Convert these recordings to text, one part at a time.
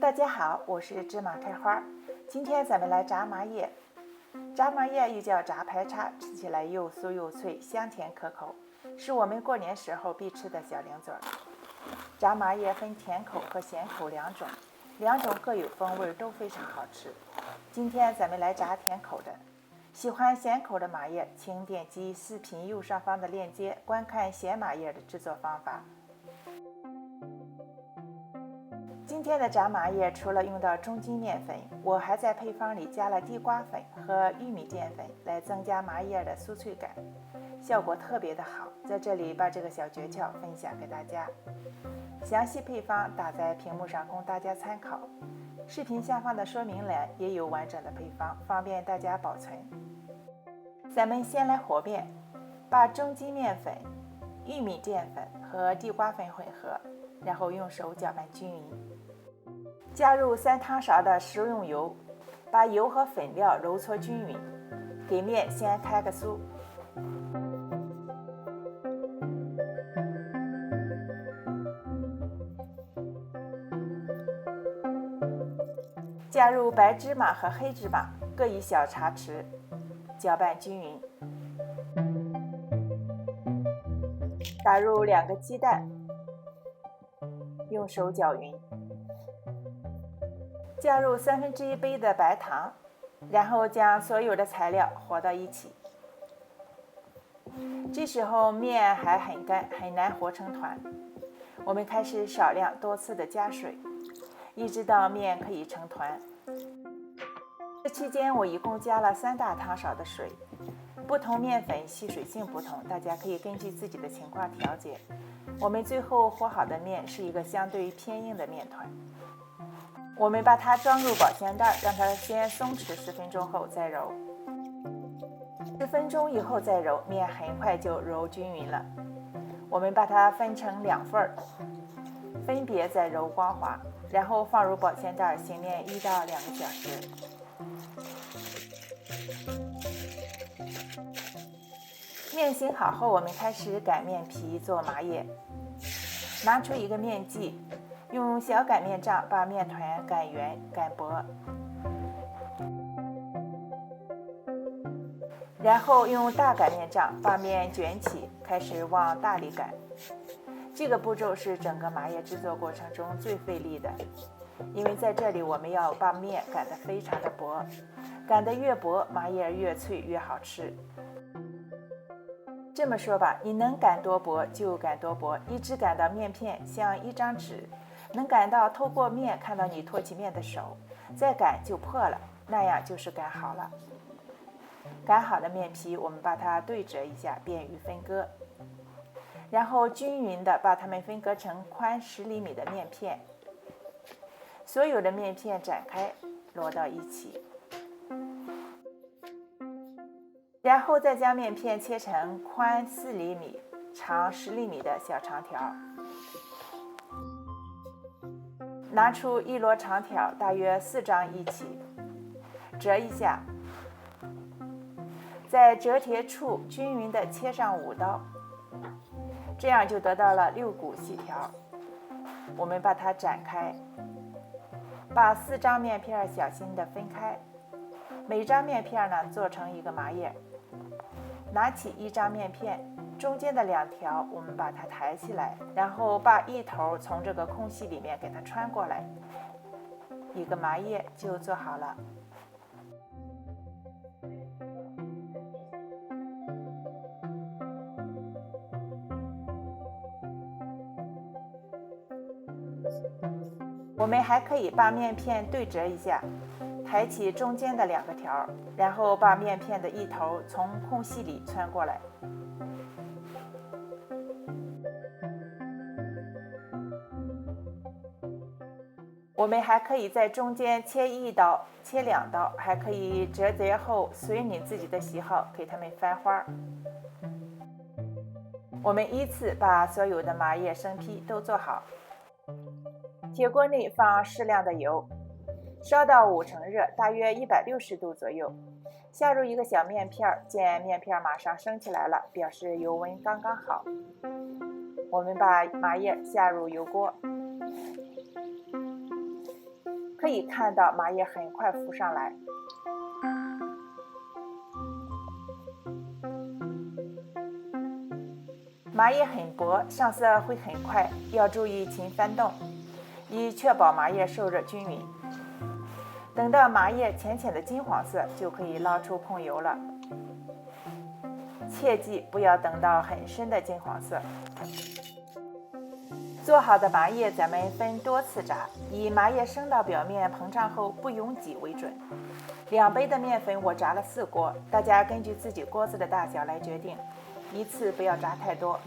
大家好，我是芝麻开花。今天咱们来炸麻叶。炸麻叶又叫炸排叉，吃起来又酥又脆，香甜可口，是我们过年时候必吃的小零嘴。炸麻叶分甜口和咸口两种各有风味，都非常好吃。今天咱们来炸甜口的。喜欢咸口的麻叶，请点击视频右上方的链接，观看咸麻叶的制作方法。今天的炸麻叶除了用到中筋面粉，我还在配方里加了地瓜粉和玉米淀粉，来增加麻叶的酥脆感，效果特别的好。在这里把这个小诀窍分享给大家，详细配方打在屏幕上供大家参考。视频下方的说明栏也有完整的配方，方便大家保存。咱们先来和面，把中筋面粉、玉米淀粉和地瓜粉混合，然后用手搅拌均匀。加入3汤勺的食用油，把油和粉料揉搓均匀，给面先开个酥。加入白芝麻和黑芝麻各1小茶匙，搅拌均匀。打入2个鸡蛋，用手搅匀。加入1/3杯的白糖，然后将所有的材料和到一起。这时候面还很干，很难和成团。我们开始少量多次的加水，一直到面可以成团。这期间我一共加了3大汤勺的水，不同面粉吸水性不同，大家可以根据自己的情况调节。我们最后和好的面是一个相对偏硬的面团。我们把它装入保鲜袋，让它先松弛10分钟后再揉。10分钟以后再揉，面很快就揉均匀了。我们把它分成2份，分别再揉光滑，然后放入保鲜袋醒面1到2个小时。面醒好后，我们开始擀面皮做麻叶。拿出一个面剂，用小擀面杖把面团擀圆擀薄，然后用大擀面杖把面卷起，开始往大里擀。这个步骤是整个麻叶制作过程中最费力的，因为在这里我们要把面擀得非常的薄，擀得越薄，麻叶越脆越好吃。这么说吧，你能擀多薄就擀多薄，一直擀到面片像一张纸，能擀到透过面看到你托起面的手，再擀就破了，那样就是擀好了。擀好的面皮我们把它对折一下，便于分割，然后均匀的把它们分割成宽10厘米的面片，所有的面片展开摞到一起，然后再将面片切成宽4厘米、长10厘米的小长条。拿出1摞长条，大约4张一起，折一下，在折贴处均匀地切上5刀，这样就得到了6股细条。我们把它展开，把4张面片小心地分开，每张面片呢做成一个麻叶。拿起1张面片，中间的2条我们把它抬起来，然后把一头从这个空隙里面给它穿过来，一个麻叶就做好了。我们还可以把面片对折一下，抬起中间的2个条，然后把面片的一头从空隙里穿过来。我们还可以在中间切1刀、切2刀，还可以折叠后随你自己的喜好给它们翻花。我们依次把所有的麻叶生坯都做好。铁锅内放适量的油，烧到5成热，大约160度左右。下入一个小面片，见面片马上升起来了，表示油温刚刚好。我们把麻叶下入油锅，可以看到麻叶很快浮上来。麻叶很薄，上色会很快，要注意勤翻动，以确保麻叶受热均匀。等到麻叶浅浅的金黄色，就可以捞出控油了。切记不要等到很深的金黄色。做好的麻叶咱们分多次炸，以麻叶升到表面膨胀后不拥挤为准。2杯的面粉我炸了4锅，大家根据自己锅子的大小来决定，一次不要炸太多。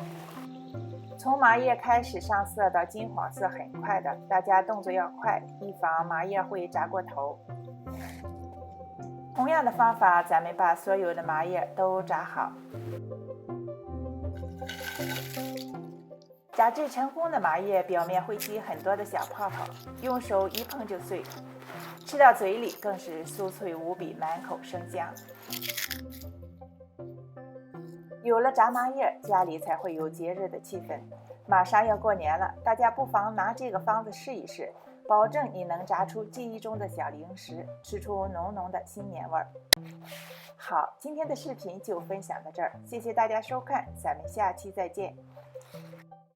从麻叶开始上色到金黄色很快的，大家动作要快，以防麻叶会炸过头。同样的方法，咱们把所有的麻叶都炸好。炸制成功的麻叶表面会起很多的小泡泡，用手一碰就碎，吃到嘴里更是酥脆无比，满口生香。有了炸麻叶，家里才会有节日的气氛。马上要过年了，大家不妨拿这个方子试一试，保证你能炸出记忆中的小零食，吃出浓浓的新年味儿。好，今天的视频就分享到这儿，谢谢大家收看，咱们下期再见。